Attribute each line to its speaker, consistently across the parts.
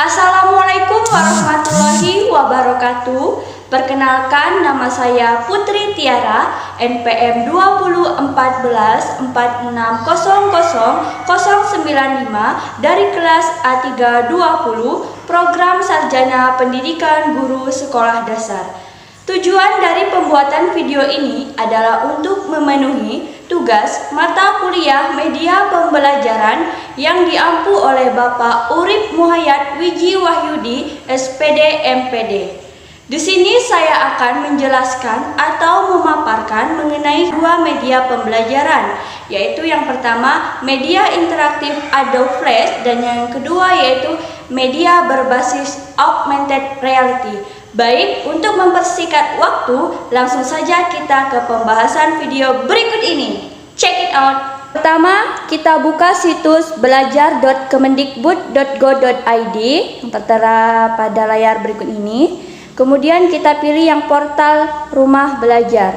Speaker 1: Assalamualaikum warahmatullahi wabarakatuh. Perkenalkan, nama saya Putri Tiara, NPM 201446000095 dari kelas A320, Program Sarjana Pendidikan Guru Sekolah Dasar. Tujuan dari pembuatan video ini adalah untuk memenuhi tugas mata kuliah media pembelajaran yang diampu oleh Bapak Urip Muhayyad Wiji Wahyudi, SPD MPD. Di sini saya akan menjelaskan atau memaparkan mengenai dua media pembelajaran, yaitu yang pertama media interaktif Adobe Flash dan yang kedua yaitu media berbasis augmented reality. Baik, untuk mempersingkat waktu, langsung saja kita ke pembahasan video berikut ini. Check it out. Pertama, kita buka situs belajar.kemendikbud.go.id yang tertera pada layar berikut ini. Kemudian kita pilih yang portal rumah belajar.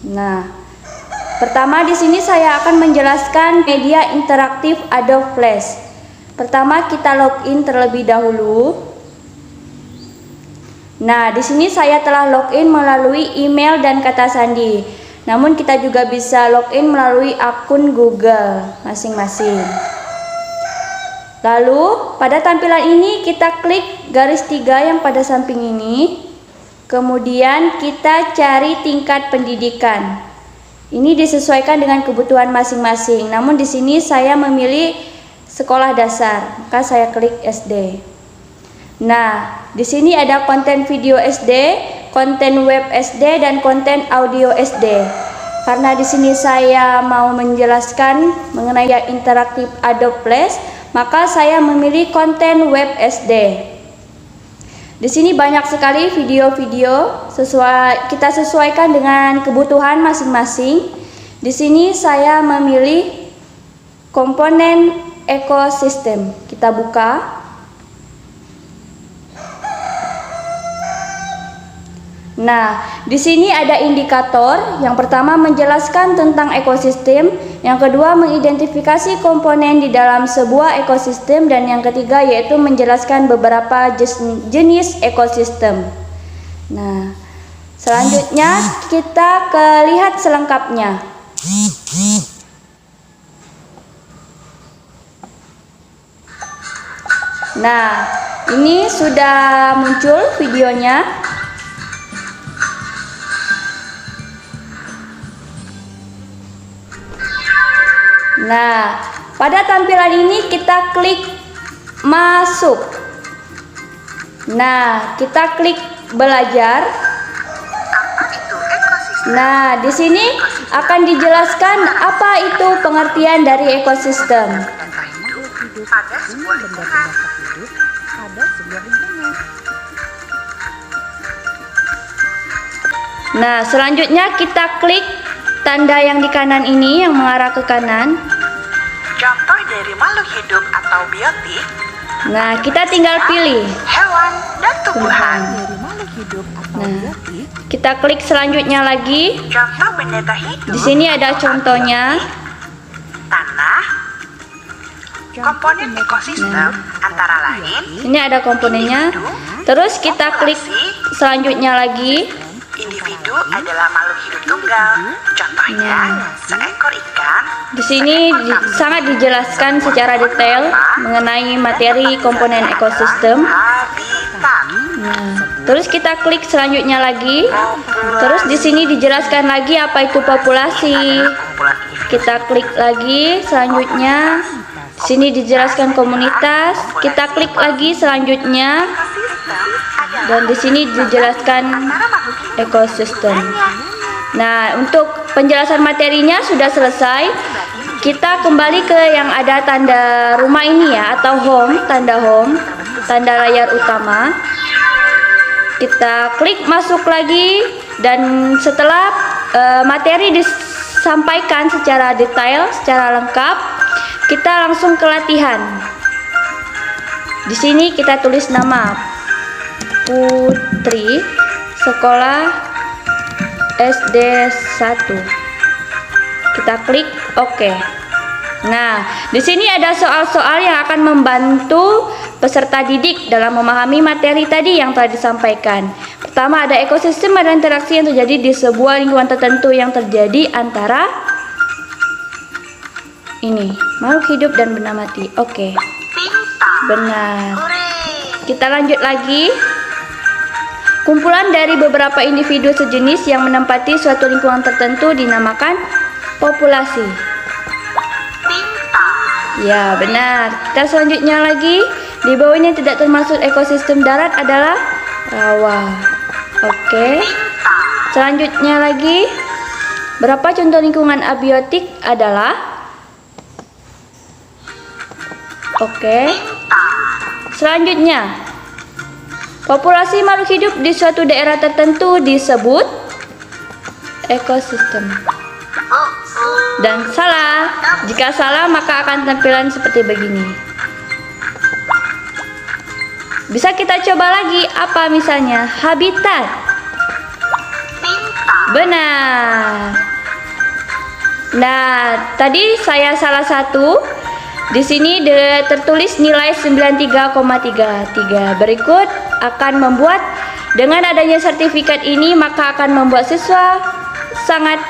Speaker 1: Nah, pertama di sini saya akan menjelaskan media interaktif Adobe Flash. Pertama kita login terlebih dahulu. Nah, di sini saya telah login melalui email dan kata sandi. Namun kita juga bisa login melalui akun Google masing-masing. Lalu pada tampilan ini kita klik garis 3 yang pada samping ini. Kemudian kita cari tingkat pendidikan. Ini disesuaikan dengan kebutuhan masing-masing. Namun di sini saya memilih sekolah dasar, maka saya klik SD. Nah, di sini ada konten video SD, konten web SD, dan konten audio SD. Karena di sini saya mau menjelaskan mengenai interaktif Adobe Flash, maka saya memilih konten web SD. Di sini banyak sekali video-video, kita sesuaikan dengan kebutuhan masing-masing. Di sini saya memilih komponen ekosistem. Kita buka. Nah, di sini ada indikator. Yang pertama menjelaskan tentang ekosistem, yang kedua mengidentifikasi komponen di dalam sebuah ekosistem, dan yang ketiga yaitu menjelaskan beberapa jenis ekosistem. Nah, selanjutnya kita lihat selengkapnya. Nah, ini sudah muncul videonya. Nah, pada tampilan ini kita klik masuk. Nah, kita klik belajar. Nah, di sini akan dijelaskan apa itu pengertian dari ekosistem.
Speaker 2: Pada sebuah lingkungan.
Speaker 1: Nah, selanjutnya kita klik tanda yang di kanan ini yang mengarah ke kanan.
Speaker 2: Contoh dari makhluk hidup atau biotik.
Speaker 1: Nah, kita tinggal pilih
Speaker 2: hewan dan tumbuhan.
Speaker 1: Nah, kita klik selanjutnya lagi.
Speaker 2: Contoh benda hidup.
Speaker 1: Di sini ada contohnya.
Speaker 2: Tanah. Komponen ekosistem antara lain.
Speaker 1: Ini ada komponennya. Terus kita klik selanjutnya lagi.
Speaker 2: Individu adalah makhluk hidup tunggal. Contohnya seekor ikan.
Speaker 1: Di sini sangat dijelaskan secara detail mengenai materi komponen ekosistem.
Speaker 2: Habitat.
Speaker 1: Nah, terus kita klik selanjutnya lagi. Terus di sini dijelaskan lagi apa itu populasi. Kita klik lagi selanjutnya. Di sini dijelaskan komunitas. Kita klik lagi selanjutnya. Dan di sini dijelaskan ekosistem. Nah, untuk penjelasan materinya sudah selesai. Kita kembali ke yang ada tanda rumah ini ya, atau home, tanda layar utama. Kita klik masuk lagi, dan setelah materi disampaikan secara detail, secara lengkap, kita langsung ke latihan. Di sini kita tulis nama Putri, sekolah SD 1. Kita klik OK. Nah, di sini ada soal-soal yang akan membantu peserta didik dalam memahami materi tadi yang telah disampaikan. Pertama, ada ekosistem, ada interaksi yang terjadi di sebuah lingkungan tertentu yang terjadi antara ini, makhluk hidup dan benda mati. Oke. Benar. Kita lanjut lagi. Kumpulan dari beberapa individu sejenis yang menempati suatu lingkungan tertentu dinamakan populasi. Ya, benar. Kita selanjutnya lagi. Di bawahnya tidak termasuk ekosistem darat adalah rawa. Oke. Selanjutnya lagi. Berapa contoh lingkungan abiotik adalah? Oke. Selanjutnya. Populasi makhluk hidup di suatu daerah tertentu disebut ekosistem. Dan salah. Jika salah maka akan tampilan seperti begini. Bisa kita coba lagi. Apa misalnya? Habitat. Benar. Nah, tadi saya salah satu. Di sini tertulis nilai 93,33. Berikut akan membuat, dengan adanya sertifikat ini maka akan membuat siswa sangat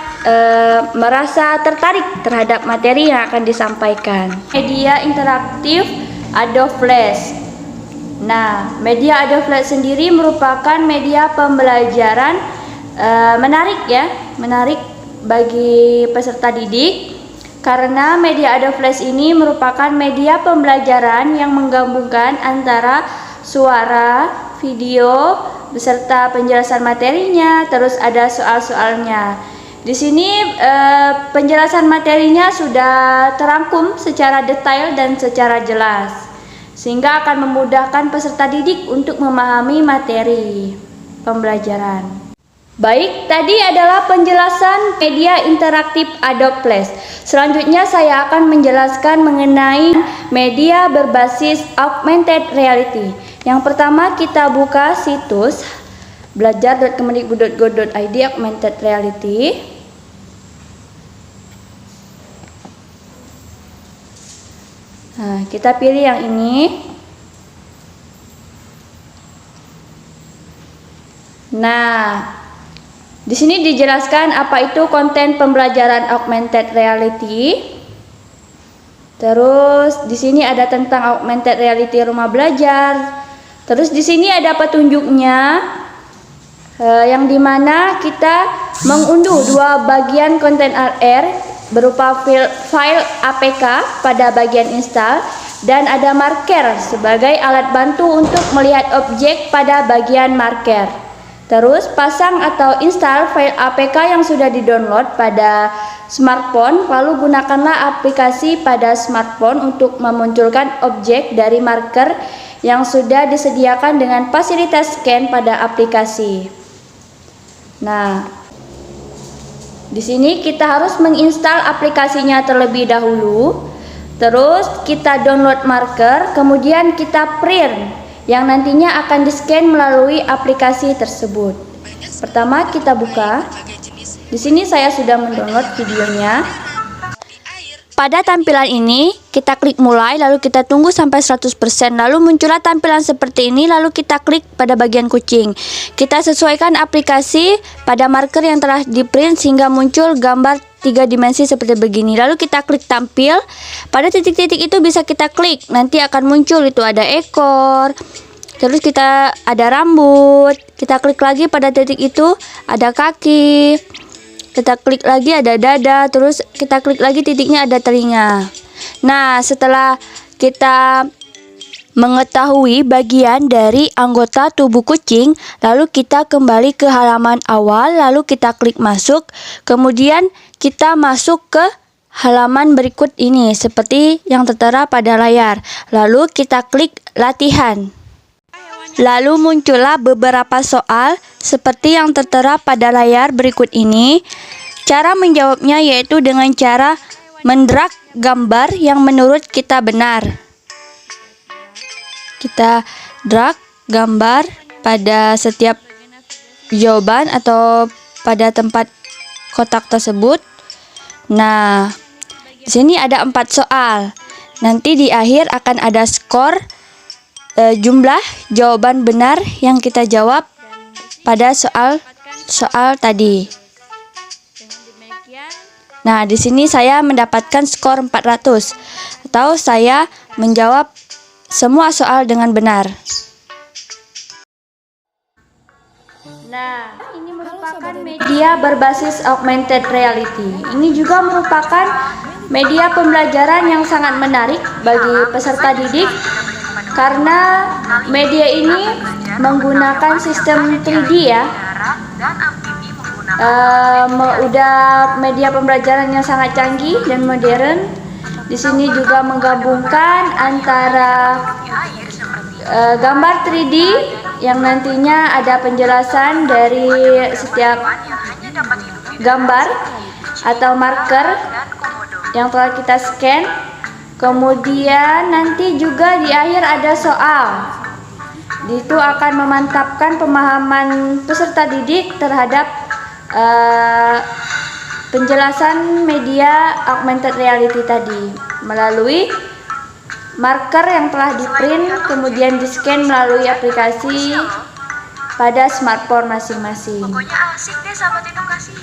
Speaker 1: merasa tertarik terhadap materi yang akan disampaikan. Media interaktif Adobe Flash. Nah, media Adobe Flash sendiri merupakan media pembelajaran menarik ya, menarik bagi peserta didik. Karena media Adobe Flash ini merupakan media pembelajaran yang menggabungkan antara suara, video, beserta penjelasan materinya, terus ada soal-soalnya. Di sini penjelasan materinya sudah terangkum secara detail dan secara jelas, sehingga akan memudahkan peserta didik untuk memahami materi pembelajaran. Baik, tadi adalah penjelasan media interaktif Adobe Flash. Selanjutnya saya akan menjelaskan mengenai media berbasis augmented reality. Yang pertama kita buka situs belajar.kemendikbud.go.id augmented reality. Nah, kita pilih yang ini. Nah, di sini dijelaskan apa itu konten pembelajaran augmented reality. Terus di sini ada tentang augmented reality rumah belajar. Terus di sini ada petunjuknya, yang dimana kita mengunduh dua bagian konten AR berupa file APK pada bagian install, dan ada marker sebagai alat bantu untuk melihat objek pada bagian marker. Terus pasang atau install file APK yang sudah di-download pada smartphone, lalu gunakanlah aplikasi pada smartphone untuk memunculkan objek dari marker yang sudah disediakan dengan fasilitas scan pada aplikasi. Nah, di sini kita harus menginstal aplikasinya terlebih dahulu. Terus kita download marker, kemudian kita print yang nantinya akan di-scan melalui aplikasi tersebut. Pertama kita buka. Di sini saya sudah mendownload videonya. Pada tampilan ini kita klik mulai, lalu kita tunggu sampai 100%, lalu muncullah tampilan seperti ini, lalu kita klik pada bagian kucing. Kita sesuaikan aplikasi pada marker yang telah di-print sehingga muncul gambar 3 dimensi seperti begini. Lalu kita klik tampil. Pada titik-titik itu bisa kita klik, nanti akan muncul itu ada ekor, terus kita ada rambut. Kita klik lagi pada titik itu ada kaki. Kita klik lagi ada dada, terus kita klik lagi titiknya ada telinga. Nah, setelah kita mengetahui bagian dari anggota tubuh kucing, lalu kita kembali ke halaman awal, lalu kita klik masuk, kemudian kita masuk ke halaman berikut ini seperti yang tertera pada layar. Lalu kita klik latihan. Lalu muncullah beberapa soal seperti yang tertera pada layar berikut ini. Cara menjawabnya yaitu dengan cara mendrag gambar yang menurut kita benar. Kita drag gambar pada setiap jawaban atau pada tempat kotak tersebut. Nah, Di sini ada 4 soal. Nanti di akhir akan ada skor jumlah jawaban benar yang kita jawab pada soal tadi. Nah, di sini saya mendapatkan skor 400 atau saya menjawab semua soal dengan benar. Nah, ini merupakan media berbasis augmented reality. Ini juga merupakan media pembelajaran yang sangat menarik bagi peserta didik karena media ini menggunakan sistem 3D ya. Udah media pembelajaran yang sangat canggih dan modern. Di sini juga menggabungkan antara gambar 3D yang nantinya ada penjelasan dari setiap gambar atau marker yang telah kita scan. Kemudian nanti juga di akhir ada soal. Itu akan memantapkan pemahaman peserta didik terhadap penjelasan media augmented reality tadi melalui marker yang telah di-print kemudian di-scan melalui aplikasi pada smartphone masing-masing.
Speaker 2: Pokoknya asik deh sahabat edukasi.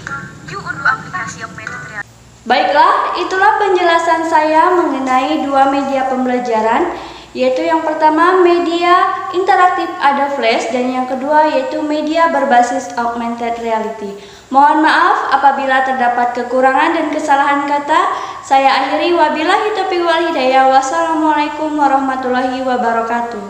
Speaker 2: Yuk unduh aplikasi augmented reality.
Speaker 1: Baiklah, itulah penjelasan saya mengenai 2 media pembelajaran, yaitu yang pertama media interaktif ada flash dan yang kedua yaitu media berbasis augmented reality. Mohon maaf apabila terdapat kekurangan dan kesalahan kata. Saya akhiri, wabillahi taufiq wal hidayah. Wassalamualaikum warahmatullahi wabarakatuh.